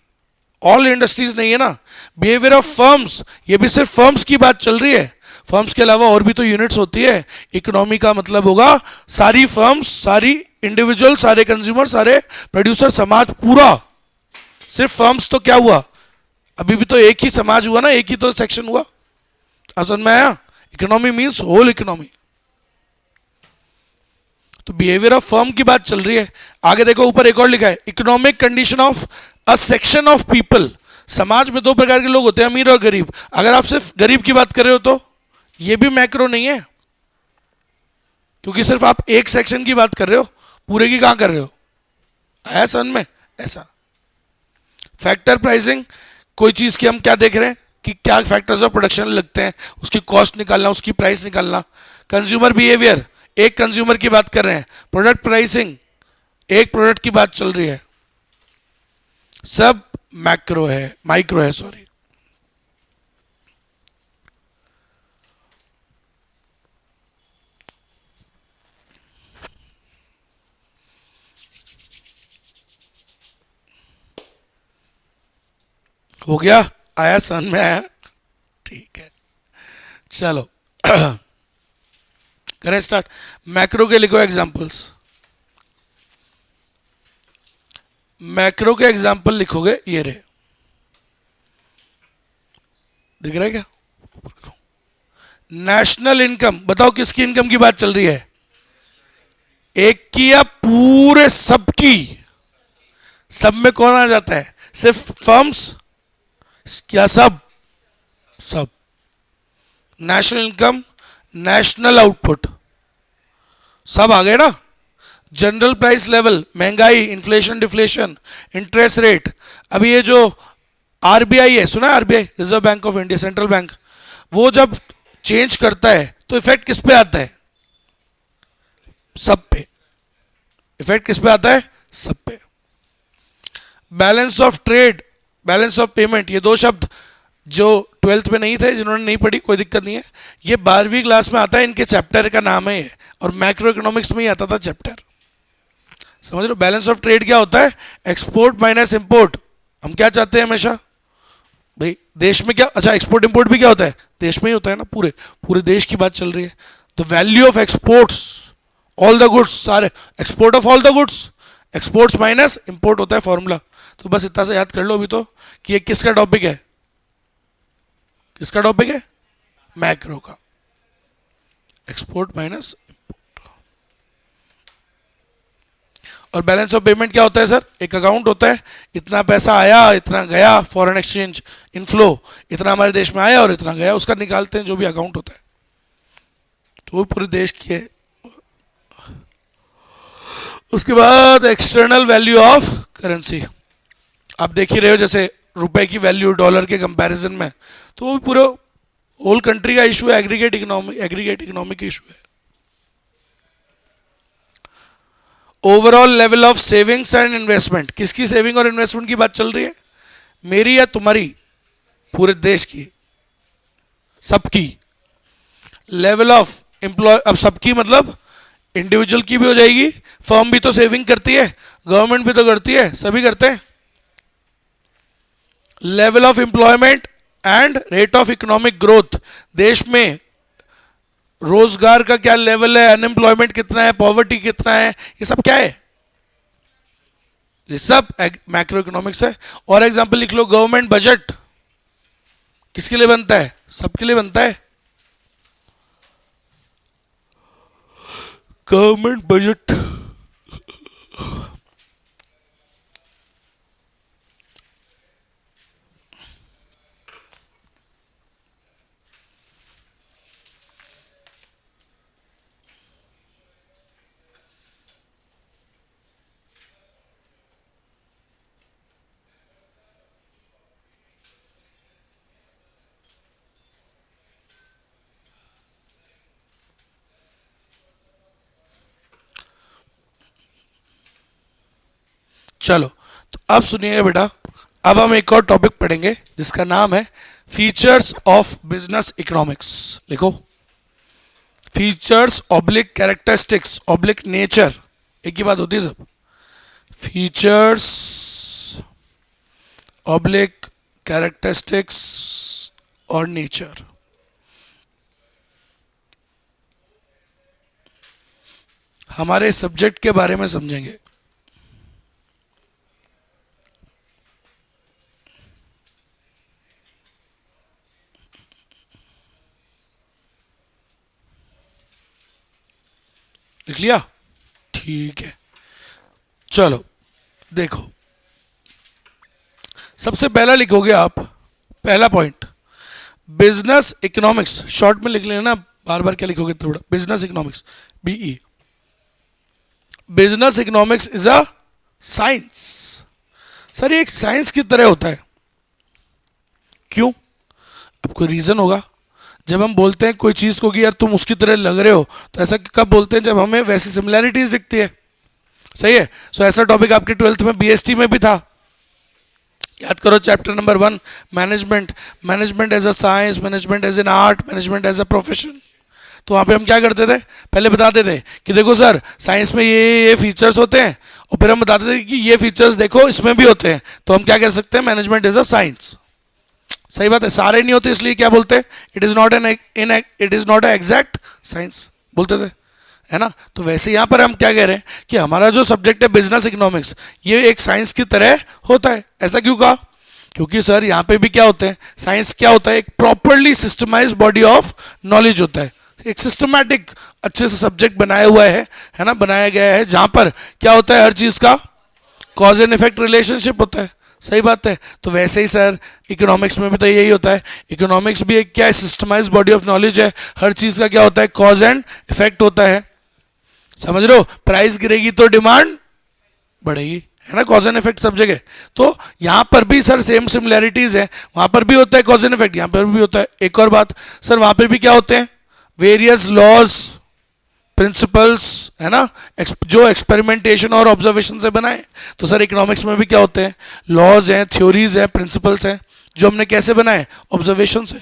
all industries नहीं है ना। बिहेवियर ऑफ फर्म्स, ये भी सिर्फ फर्म्स की बात चल रही है, फर्म्स के अलावा और भी तो यूनिट्स होती है। इकोनॉमी का मतलब होगा सारी फर्म्स, सारी इंडिविजुअल, सारे कंज्यूमर, सारे प्रोड्यूसर, समाज पूरा। सिर्फ फर्म्स तो क्या हुआ, अभी भी तो एक ही समाज हुआ ना, एक ही तो सेक्शन हुआ। समझ में आया, इकोनॉमी मीन्स होल इकोनॉमी। तो बिहेवियर ऑफ फर्म की बात चल रही है। आगे देखो ऊपर एक और लिखा है, economic condition of a section of people. समाज में दो प्रकार के लोग होते हैं, अमीर और गरीब। अगर आप सिर्फ गरीब की बात कर रहे हो तो ये भी मैक्रो नहीं है, क्योंकि सिर्फ आप एक सेक्शन की बात कर रहे हो, पूरे की कहां कर रहे हो। आया समझ में, ऐसा। फैक्टर प्राइसिंग, कोई चीज की हम क्या देख रहे हैं कि क्या फैक्टर्स ऑफ प्रोडक्शन लगते हैं, उसकी कॉस्ट निकालना, उसकी प्राइस निकालना। कंज्यूमर बिहेवियर, एक कंज्यूमर की बात कर रहे हैं। प्रोडक्ट प्राइसिंग, एक प्रोडक्ट की बात चल रही है। सब मैक्रो है, माइक्रो है सॉरी। हो गया, आया समझ में आया, ठीक है चलो करें स्टार्ट। मैक्रो के लिखो एग्जांपल्स, मैक्रो के एग्जांपल लिखोगे, ये रहे, दिख रहा है क्या, नेशनल इनकम, बताओ किसकी इनकम की बात चल रही है, एक की या पूरे सबकी। सब में कौन आ जाता है, सिर्फ फर्म्स क्या, सब सब। नेशनल इनकम, नेशनल आउटपुट, सब आ गए ना। जनरल प्राइस लेवल, महंगाई, इन्फ्लेशन, डिफ्लेशन, इंटरेस्ट रेट। अभी ये जो आरबीआई है, सुना है RBI, reserve bank of India, central bank, वो जब चेंज करता है तो इफेक्ट किस पे आता है, सब पे। इफेक्ट किस पे आता है, सब पे। Balance of trade, balance of payment, ये दो शब्द जो ट्वेल्थ में नहीं थे, जिन्होंने नहीं पढ़ी कोई दिक्कत नहीं है, ये 12वीं क्लास में आता है, इनके चैप्टर का नाम है ये, और मैक्रो इकोनॉमिक्स में ही आता था चैप्टर। समझ लो, बैलेंस ऑफ ट्रेड क्या होता है? Export minus import. हम क्या चाहते हैं हमेशा भाई देश में क्या, अच्छा एक्सपोर्ट इंपोर्ट भी क्या होता है? देश में ही होता है ना, पूरे पूरे देश की बात चल रही है। The value of exports, all the goods, सारे export of all the goods, exports minus import होता है फॉर्मूला। तो बस इतना से याद कर लो अभी तो कि ये किसका टॉपिक है, किसका टॉपिक है? मैक्रो का, एक्सपोर्ट माइनस इंपोर्ट। और बैलेंस ऑफ पेमेंट क्या होता है सर? एक अकाउंट होता है, इतना पैसा आया, इतना गया, फॉरेन एक्सचेंज इनफ्लो, इतना हमारे देश में आया और इतना गया, उसका निकालते हैं जो भी अकाउंट होता है, तो वो पूरे देश की है। उसके बाद एक्सटर्नल वैल्यू ऑफ करेंसी, आप देख ही रहे हो जैसे रुपए की वैल्यू डॉलर के कंपैरिजन में, तो वो पूरा होल कंट्री का इशू है, एग्रीगेट इकोनॉमिक इशू है। Overall level of savings and investment, किसकी सेविंग और इन्वेस्टमेंट की बात चल रही है? मेरी या तुम्हारी? पूरे देश की, सबकी। लेवल ऑफ एम्प्लॉय, अब सबकी मतलब इंडिविजुअल की भी हो जाएगी, फर्म भी तो सेविंग करती है, गवर्नमेंट भी तो करती है, सभी करते हैं। Level of employment and rate of economic growth, देश में रोजगार का क्या लेवल है, अनएम्प्लॉयमेंट कितना है, पॉवर्टी कितना है, ये सब क्या है? ये सब मैक्रो इकोनॉमिक्स है। और एग्जांपल लिख लो, गवर्नमेंट बजट किसके लिए बनता है? सबके लिए बनता है। गवर्नमेंट बजट चलो, तो अब सुनिएगा बेटा, अब हम एक और टॉपिक पढ़ेंगे जिसका नाम है फीचर्स ऑफ बिजनेस इकोनॉमिक्स। लिखो, features oblique characteristics oblique nature, एक ही बात होती है सब। फीचर्स ऑब्लिक कैरेक्टरिस्टिक्स और नेचर। हमारे सब्जेक्ट के बारे में समझेंगे। लिख लिया? ठीक है, चलो देखो, सबसे पहला लिखोगे आप, पहला पॉइंट, बिजनेस इकोनॉमिक्स, शॉर्ट में लिख लेना, बार बार क्या लिखोगे थोड़ा, business economics, BE. Business economics is a science. Sir ये एक साइंस की तरह होता है, क्यों? अब कोई रीजन होगा। जब हम बोलते हैं कोई चीज़ को कि यार तुम उसकी तरह लग रहे हो, तो ऐसा कब बोलते हैं? जब हमें वैसी सिमिलैरिटीज दिखती है। सही है। सो ऐसा टॉपिक आपके 12th में बीएसटी में भी था, याद करो, chapter number 1, management, management as a science, management as an art, management as a profession. तो वहाँ पे हम क्या करते थे? पहले बताते थे कि देखो सर साइंस में ये फीचर्स होते हैं, और फिर हम बताते थे कि ये फीचर्स देखो इसमें भी होते हैं, तो हम क्या कह सकते हैं? Management as a science. सही बात है, सारे नहीं होते इसलिए क्या बोलते हैं? It is not an exact science बोलते थे, है ना। तो वैसे यहाँ पर हम क्या कह रहे हैं कि हमारा जो सब्जेक्ट है बिजनेस इकोनॉमिक्स, ये एक साइंस की तरह होता है। ऐसा क्यों कहा? क्योंकि सर यहाँ पे भी क्या होते हैं? साइंस क्या होता है? एक properly systemise body of knowledge होता है, एक सिस्टमैटिक अच्छे से सब्जेक्ट बनाया हुआ है ना, बनाया गया है, जहाँ पर क्या होता है? हर चीज़ का कॉज एंड इफेक्ट रिलेशनशिप होता है। सही बात है। तो वैसे ही सर इकोनॉमिक्स में भी तो यही होता है। इकोनॉमिक्स भी एक क्या है? सिस्टमाइज बॉडी ऑफ नॉलेज है। हर चीज़ का क्या होता है? कॉज एंड इफेक्ट होता है। समझ रहे हो? प्राइस गिरेगी तो डिमांड बढ़ेगी, है ना, कॉज एंड इफेक्ट सब जगह। तो यहाँ पर भी सर सेम सिमिलैरिटीज है, वहाँ पर भी होता है कॉज एंड इफेक्ट, यहाँ पर भी होता है। एक और बात सर, वहाँ पर भी क्या होते हैं? वेरियस लॉज, प्रिंसिपल्स, है ना, जो एक्सपेरिमेंटेशन और ऑब्जर्वेशन से बनाए। तो सर इकोनॉमिक्स में भी क्या होते हैं? लॉज हैं, थ्योरीज हैं, प्रिंसिपल्स हैं, जो हमने कैसे बनाए, ऑब्जर्वेशन से।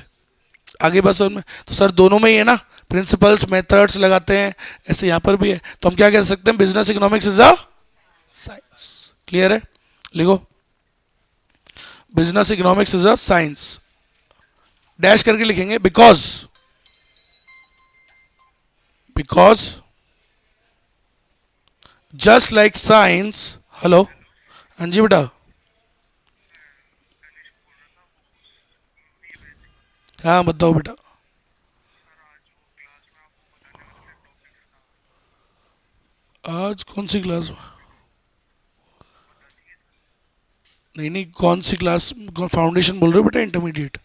आगे बस उनमें तो सर दोनों में ही है ना, प्रिंसिपल्स मेथड्स लगाते हैं, ऐसे यहाँ पर भी है। तो हम क्या कह सकते हैं, business economics is a science. Clear है, लिखो business economics is a science, dash करके लिखेंगे, because just like science. Hello, हाँ जी बेटा, हाँ बताओ बेटा। आज कौन सी क्लास में? नहीं नहीं, कौन सी क्लास, फाउंडेशन बोल रहे हो बेटा, इंटरमीडिएट?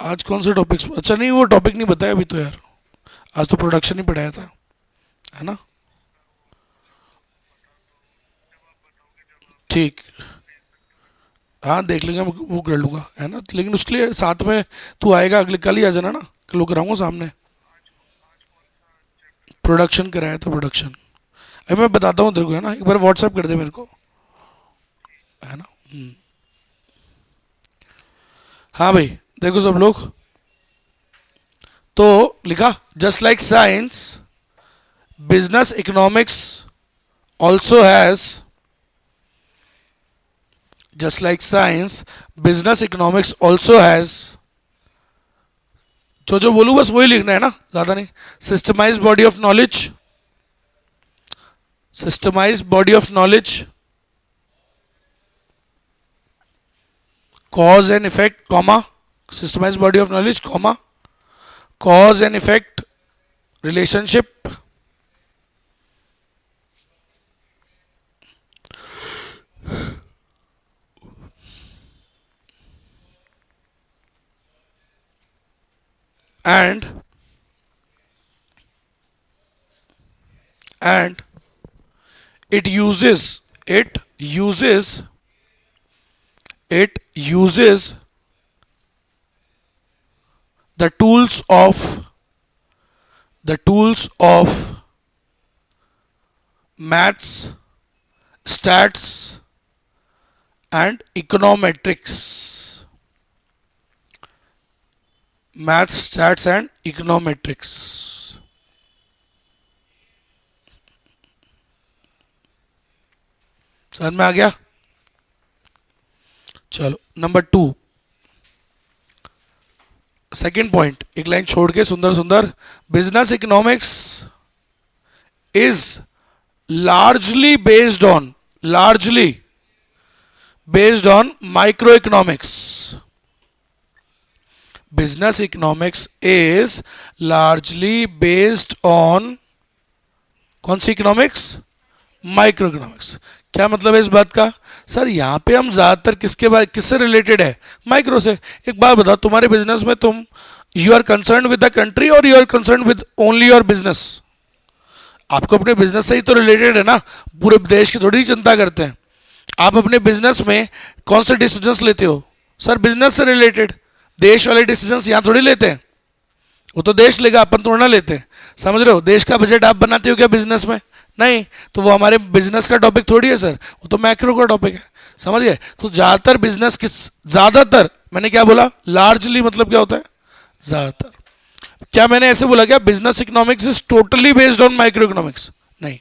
आज कौन से टॉपिक्स? अच्छा नहीं, वो टॉपिक नहीं बताया अभी तो यार, आज तो प्रोडक्शन ही पढ़ाया था, है ना। ठीक, हाँ देख लेंगे, वो कर लूँगा, है ना। लेकिन उसके लिए साथ में तू आएगा, अगले कल ही आ जाना ना, कल कराऊंगा सामने। प्रोडक्शन कराया था, प्रोडक्शन। अभी मैं बताता हूँ तेरे को, है ना, एक बार व्हाट्सएप कर दे मेरे को, है ना। हाँ भाई, देखो सब लोग, तो लिखा just like science business economics also has, just like science business economics also has, जो जो बोलूँ बस वही लिखना है ना, ज़्यादा नहीं। Systemise body of knowledge, systemise body of knowledge, cause and effect comma, systemise body of knowledge comma, cause and effect relationship, and and it uses the tools of maths, stats and econometrics, maths, stats and econometrics। समझ में आ गया? चलो number 2, second point, एक line छोड़ के, सुंदर सुंदर, business economics is largely based on microeconomics। business economics is largely based on कौन सी इकोनॉमिक्स? Micro economics. क्या मतलब है इस बात का? सर यहाँ पे हम ज़्यादातर किससे रिलेटेड है? माइक्रो से। एक बात बताओ, तुम्हारे बिजनेस में तुम you are concern with the country और you are concern with only your business? आपको अपने बिजनेस से ही तो रिलेटेड है ना, पूरे देश की थोड़ी चिंता करते हैं। आप अपने बिजनेस में कौन से डिसीजंस लेते हो? सर बिजनेस से रिलेटेड। देश वाले डिसीजंस यहाँ थोड़ी लेते हैं, वो तो देश लेगा, अपन थोड़ा ना लेते हैं। समझ रहे हो? देश का बजट आप बनाते हो क्या बिजनेस में? नहीं, तो वो हमारे बिजनेस का टॉपिक थोड़ी है सर, वो तो मैक्रो का टॉपिक है। समझ गए? तो ज़्यादातर बिजनेस किस, ज़्यादातर मैंने क्या बोला? लार्जली मतलब क्या होता है? ज़्यादातर। क्या मैंने ऐसे बोला क्या business economics is totally based on micro economics? नहीं,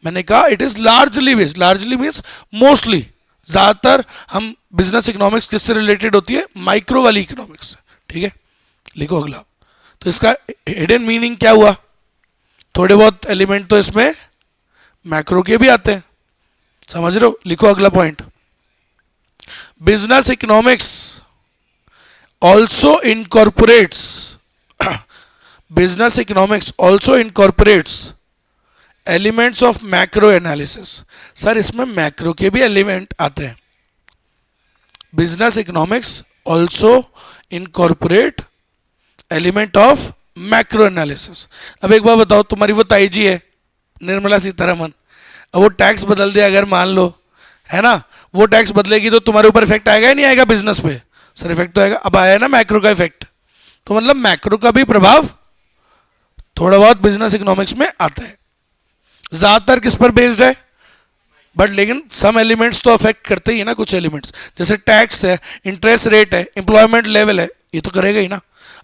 मैंने कहा it is largely based. Largely means mostly, ज़्यादातर हम बिजनेस इकोनॉमिक्स किससे रिलेटेड होती है? माइक्रो वाली इकोनॉमिक्स से। ठीक है, लिखो अगला। तो इसका हिडन मीनिंग क्या हुआ? थोड़े बहुत एलिमेंट तो इसमें मैक्रो के भी आते हैं, समझ रहे हो? लिखो अगला point, business economics also incorporates business economics also incorporates elements of macro analysis। Sir इसमें मैक्रो के भी एलिमेंट आते हैं। Business economics also incorporate element of macro analysis. अब एक बार बताओ, तुम्हारी वो ताई जी है निर्मला सीतारमन, अब वो टैक्स बदल दे अगर मान लो, है ना, वो टैक्स बदलेगी तो तुम्हारे ऊपर इफेक्ट आएगा या नहीं आएगा बिजनेस पे? सर इफेक्ट तो आएगा। अब आया ना मैक्रो का इफेक्ट, तो मतलब मैक्रो का भी प्रभाव थोड़ा बहुत बिजनेस इकोनॉमिक्स में आता है। ज्यादातर किस पर बेस्ड है? बट लेकिन सम एलिमेंट्स तो अफेक्ट करते ही है ना, कुछ एलिमेंट्स, जैसे टैक्स है, इंटरेस्ट रेट है, एम्प्लॉयमेंट लेवल है, ये तो करेगा ही ना।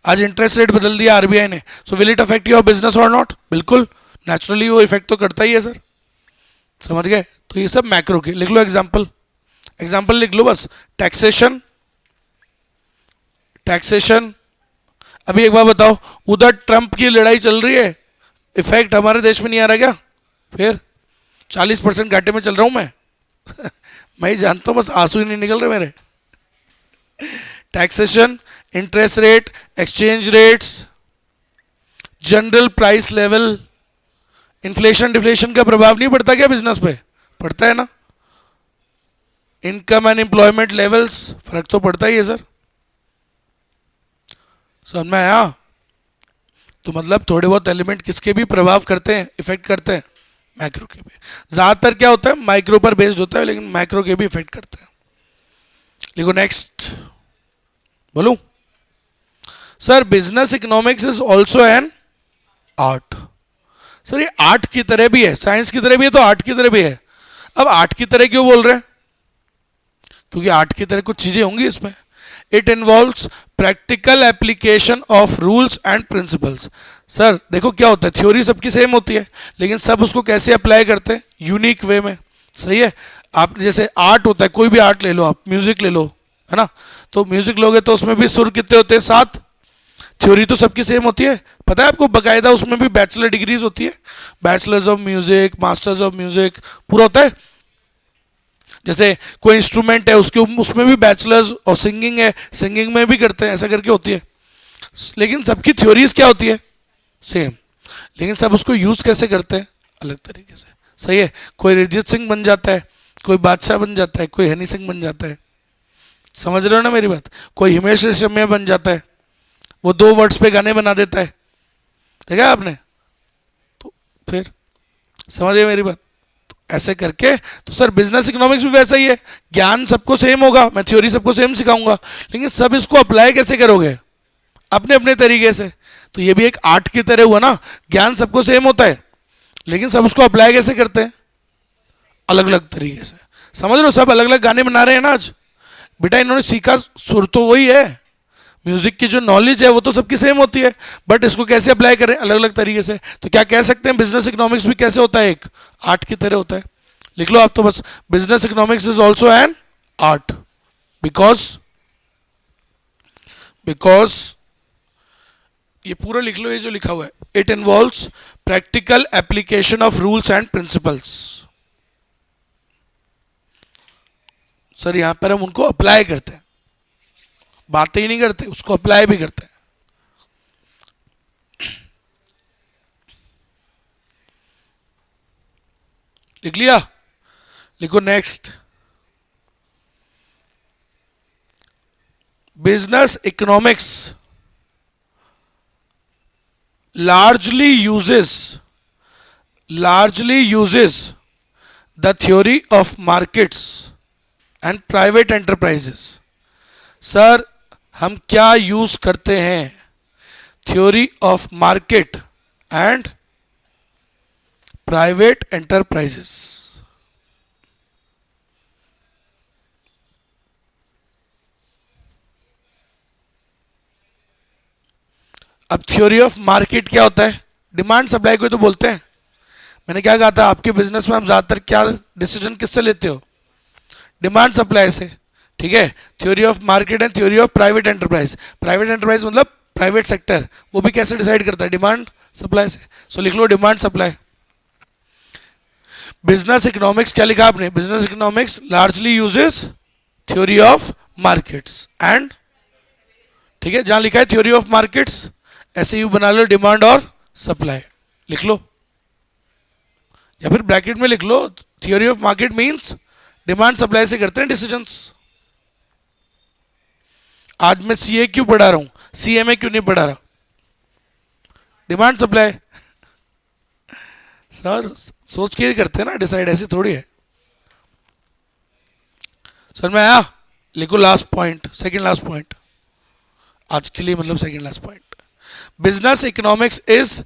आज इंटरेस्ट रेट बदल दिया आरबीआई ने, so will it affect your business और नॉट? बिल्कुल, नेचुरली वो इफेक्ट तो करता ही है सर। समझ गए? तो ये सब मैक्रो के लिख लो एग्जाम्पल, एग्जाम्पल लिख लो बस। टैक्सेशन, टैक्सेशन, अभी एक बार बताओ, उधर ट्रंप की लड़ाई चल रही है, इफेक्ट हमारे देश में नहीं आ रहा क्या? फिर 40% घाटे में चल रहा हूं मैं मैं ही जानता हूं, बस आंसू ही नहीं निकल रहे मेरे। Taxation, interest rate, exchange rates, general price level, inflation deflation का प्रभाव नहीं पड़ता क्या बिजनेस पे? पड़ता है ना। इनकम एंड एम्प्लॉयमेंट लेवल्स, फर्क तो पड़ता ही है सर। समझ में आया? तो मतलब थोड़े बहुत एलिमेंट किसके भी प्रभाव करते हैं, इफेक्ट करते हैं? मैक्रो के भी। ज्यादातर क्या होता है, माइक्रो पर बेस्ड होता है, लेकिन मैक्रो के भी इफेक्ट करते हैं। लिखो नेक्स्ट, बोलूं? Sir business economics is also an art. Sir ये आर्ट की तरह भी है, साइंस की तरह भी है, तो आर्ट की तरह भी है। अब आर्ट की तरह क्यों बोल रहे हैं? क्योंकि आर्ट की तरह कुछ चीजें होंगी इसमें। It involves practical application of rules and principles. Sir देखो क्या होता है, थ्योरी सबकी सेम होती है, लेकिन सब उसको कैसे अप्लाई करते हैं? यूनिक वे में। सही है? आप जैसे आर्ट होता है, कोई भी आर्ट ले लो, आप म्यूजिक ले लो, है ना, तो म्यूजिक लोगे तो उसमें भी सुर कितने होते हैं? 7। थ्योरी तो सबकी सेम होती है, पता है आपको, बकायदा उसमें भी बैचलर डिग्रीज होती है, bachelors of music, masters of music, पूरा होता है। जैसे कोई इंस्ट्रूमेंट है उसके उसमें भी बैचलर्स, और सिंगिंग है, सिंगिंग में भी करते हैं, ऐसा करके होती है। लेकिन सबकी थ्योरीज क्या होती है? सेम। लेकिन सब उसको यूज कैसे करते हैं? अलग तरीके से। सही है? कोई अरिजीत सिंह बन जाता है, कोई बादशाह बन जाता है, कोई हनी सिंह बन जाता है। समझ रहे हो ना मेरी बात? कोई हिमेश रेशमिया बन जाता है, वो 2 वर्ड्स पे गाने बना देता है, देखा आपने? तो फिर समझिए मेरी बात। ऐसे करके तो सर बिजनेस इकोनॉमिक्स भी वैसा ही है, ज्ञान सबको सेम होगा, मैं थ्योरी सबको सेम सिखाऊंगा, लेकिन सब इसको अप्लाई कैसे करोगे? अपने अपने तरीके से। तो ये भी एक आर्ट की तरह हुआ ना, ज्ञान सबको सेम होता है, लेकिन सब उसको अप्लाई कैसे करते हैं? अलग अलग तरीके से। समझ लो, सब अलग अलग गाने बना रहे हैं ना आज। बेटा इन्होंने सीखा, सुर तो वही है, म्यूजिक की जो नॉलेज है वो तो सबकी सेम होती है, बट इसको कैसे अप्लाई करें? अलग अलग तरीके से। तो क्या कह सकते हैं, बिजनेस इकोनॉमिक्स भी कैसे होता है? एक आर्ट की तरह होता है। लिख लो आप तो बस, business economics is also an art, because because ये पूरा लिख लो, ये जो लिखा हुआ है, it involves practical application of rules and principles. Sir यहां पर हम उनको अप्लाई करते हैं, बातें ही नहीं करते, उसको अप्लाई भी करते हैं। लिख लिया? लिखो next, business economics largely uses the theory of markets and private enterprises। Sir हम क्या यूज करते हैं? Theory of market and private enterprises. अब थ्योरी ऑफ मार्केट क्या होता है? डिमांड सप्लाई को तो बोलते हैं। मैंने क्या कहा था, आपके बिजनेस में आप ज्यादातर क्या डिसीजन किससे लेते हो? डिमांड सप्लाई से। ठीक है? Theory of market and theory of private enterprise. Private enterprise मतलब प्राइवेट सेक्टर, वो भी कैसे डिसाइड करता है? डिमांड सप्लाई से। सो लिख लो डिमांड सप्लाई। बिजनेस इकोनॉमिक्स क्या लिखा आपने? Business economics largely uses theory of markets and, ठीक है, जहां लिखा है थ्योरी ऑफ मार्केट्स ऐसे ही बना लो डिमांड और सप्लाई, लिख लो, या फिर ब्रैकेट में लिख लो, theory of market means demand supply से करते हैं डिसीजंस। आज मैं सीए क्यों पढ़ा रहा हूं, सीएमए क्यों नहीं पढ़ा रहा? Demand supply. सर सोच के करते हैं ना डिसाइड, ऐसे थोड़ी है। समझ में आया? लिखो last point, second last point आज के लिए, मतलब second last point, business economics is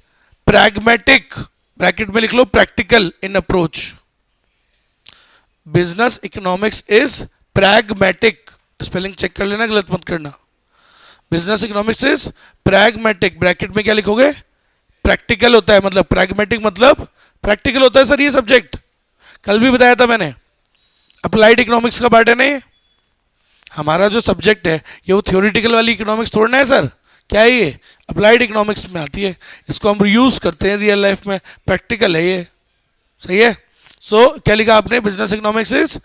pragmatic, bracket में लिख लो practical in approach business economics is pragmatic, spelling check कर लेना, गलत मत करना। Business economics is pragmatic, bracket में क्या लिखोगे, प्रैक्टिकल होता है, मतलब प्रैग्मेटिक मतलब प्रैक्टिकल होता है सर ये सब्जेक्ट, कल भी बताया था मैंने। अप्लाइड इकोनॉमिक्स का पार्ट है नहीं, हमारा जो सब्जेक्ट है ये वो थ्योरेटिकल वाली इकोनॉमिक्स थोड़ना है सर, क्या है ये, अप्लाइड इकोनॉमिक्स में आती है, इसको हम यूज करते हैं रियल लाइफ में, प्रैक्टिकल है ये, सही है। सो क्या लिखा आपने, बिजनेस इकोनॉमिक्स इज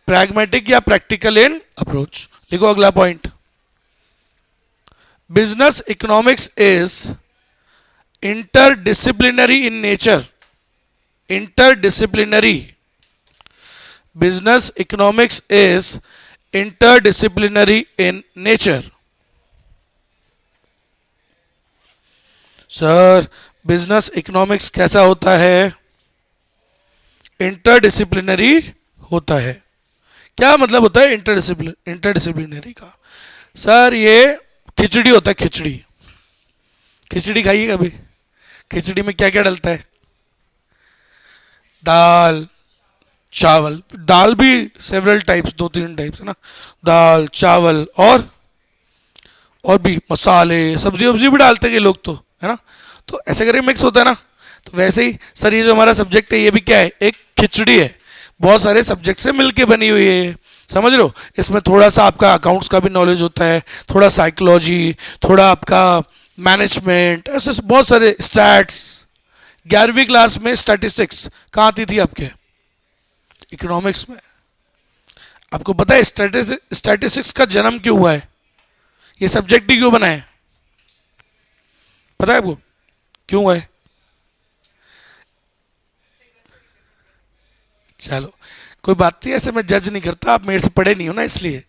प्रैग्मेटिक या प्रैक्टिकल इन अप्रोच। लिखो अगला point, business economics is interdisciplinary in nature, interdisciplinary, business economics is interdisciplinary in nature. Sir business economics कैसा होता है, इंटरडिसिप्लिनरी होता है। क्या मतलब होता है इंटरडिसिप्लिनरी का, सर ये खिचड़ी होता है, खिचड़ी, खिचड़ी खाइए कभी, खिचड़ी में क्या क्या डलता है, दाल चावल, दाल भी सेवरल टाइप्स, 2-3 टाइप्स है ना, दाल चावल और भी मसाले, सब्जी वब्जी भी डालते हैं ये लोग तो, है ना, तो ऐसे करके मिक्स होता है ना। तो वैसे ही सर ये जो हमारा सब्जेक्ट है ये भी क्या है, एक खिचड़ी है, बहुत सारे सब्जेक्ट से मिलके बनी हुई है ये, समझ लो। इसमें थोड़ा सा आपका अकाउंट्स का भी नॉलेज होता है, थोड़ा साइकोलॉजी, थोड़ा आपका मैनेजमेंट, ऐसे बहुत सारे स्टैट्स। 11वीं क्लास में स्टैटिस्टिक्स कहाँ आती थी आपके, इकोनॉमिक्स में। आपको पता है स्टैटिस्टिक्स का जन्म क्यों हुआ है, ये सब्जेक्ट ही क्यों बना है, पता है आपको क्यों हुआ है? चलो कोई बात नहीं, ऐसे मैं जज नहीं करता, आप मेरे से पढ़े नहीं हो ना, इसलिए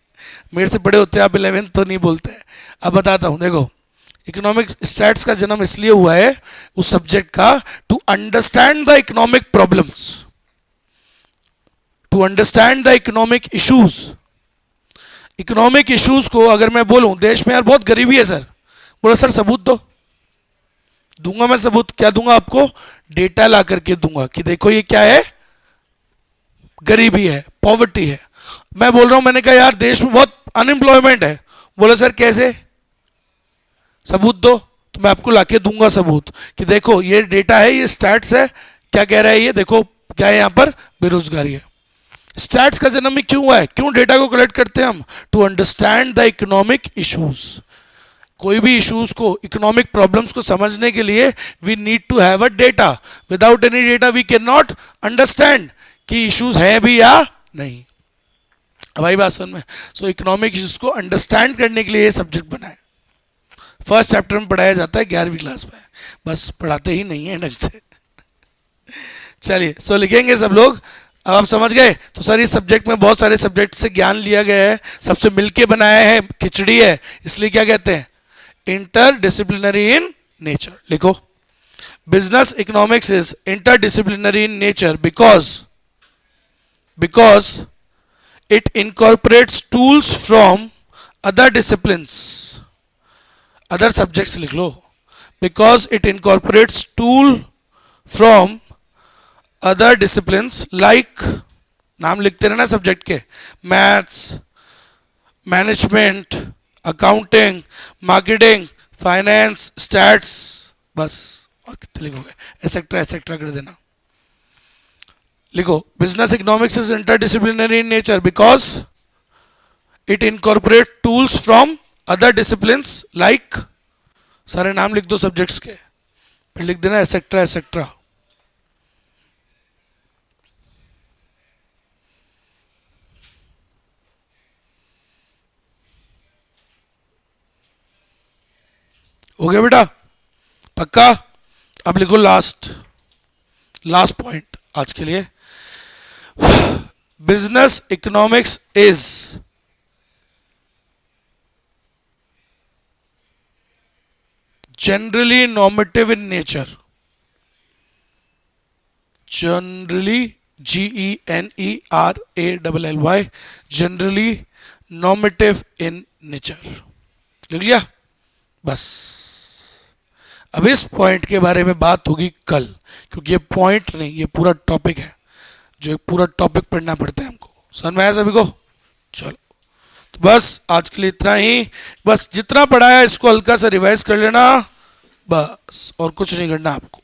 मेरे से पढ़े होते आप 11th तो नहीं बोलते। अब बताता हूँ, देखो इकोनॉमिक्स स्टैट्स का जन्म इसलिए हुआ है उस सब्जेक्ट का, to understand the economic problems, to understand the economic issues. Economic issues को अगर मैं बोलूं, देश में यार बहुत गरीबी है सर, बोलो सर सबूत दो, दूंगा मैं सबूत, क्या दूंगा आपको, डेटा ला करके दूंगा कि देखो ये क्या है, गरीबी है, पॉवर्टी है। मैं बोल रहा हूं, मैंने कहा यार देश में बहुत अनएम्प्लॉयमेंट है, बोलो सर कैसे, सबूत दो, तो मैं आपको लाके दूंगा सबूत कि देखो ये डेटा है, ये स्टैट्स है, क्या कह रहा है ये, देखो क्या है यहाँ पर, बेरोजगारी है। स्टैट्स का जन्म ही क्यों हुआ है, क्यों डेटा को कलेक्ट करते हैं हम, to understand the economic issues. कोई भी इश्यूज को, इकोनॉमिक प्रॉब्लम्स को समझने के लिए we need to have a data, without any data we can not understand कि इश्यूज हैं भी या नहीं। अब आई बात समझ में। सो इकोनॉमिक इश्यूज को अंडरस्टैंड करने के लिए ये सब्जेक्ट बना है, फर्स्ट चैप्टर में पढ़ाया जाता है 11वीं क्लास में, बस पढ़ाते ही नहीं है ढंग से। चलिए सो लिखेंगे सब लोग, अब आप समझ गए। तो सर इस सब्जेक्ट में बहुत सारे सब्जेक्ट से ज्ञान लिया गया है, सबसे मिलके बनाया है, खिचड़ी है, इसलिए क्या कहते हैं, इंटरडिसिप्लिनरी इन नेचर। लिखो, business economics is interdisciplinary in nature because it incorporates tools from other disciplines, other subjects लिख लो, because it incorporates tool from other disciplines like, नाम लिखते रहना सब्जेक्ट के, maths, management, accounting, marketing, finance, stats, बस और कितने लिखोगे, एसेट्रा एसेट्रा कर देना। लिखो, business economics is interdisciplinary in nature because it incorporate tools from other disciplines like, सारे नाम लिख दो सब्जेक्ट्स के, फिर लिख देना एसेट्रा एसेट्रा। हो गया बेटा, पक्का। अब लिखो लास्ट पॉइंट आज के लिए, business economics is generally normative in nature, generally GENERALLY, generally normative in nature. लिख लिया, बस। अब इस पॉइंट के बारे में बात होगी कल, क्योंकि ये पॉइंट नहीं, ये पूरा टॉपिक है जो एक पूरा टॉपिक पढ़ना पड़ता है हमको। समझ में आया सभी को? चलो, तो बस आज के लिए इतना ही। बस जितना पढ़ाया इसको हल्का सा रिवाइज कर लेना, बस और कुछ नहीं करना आपको।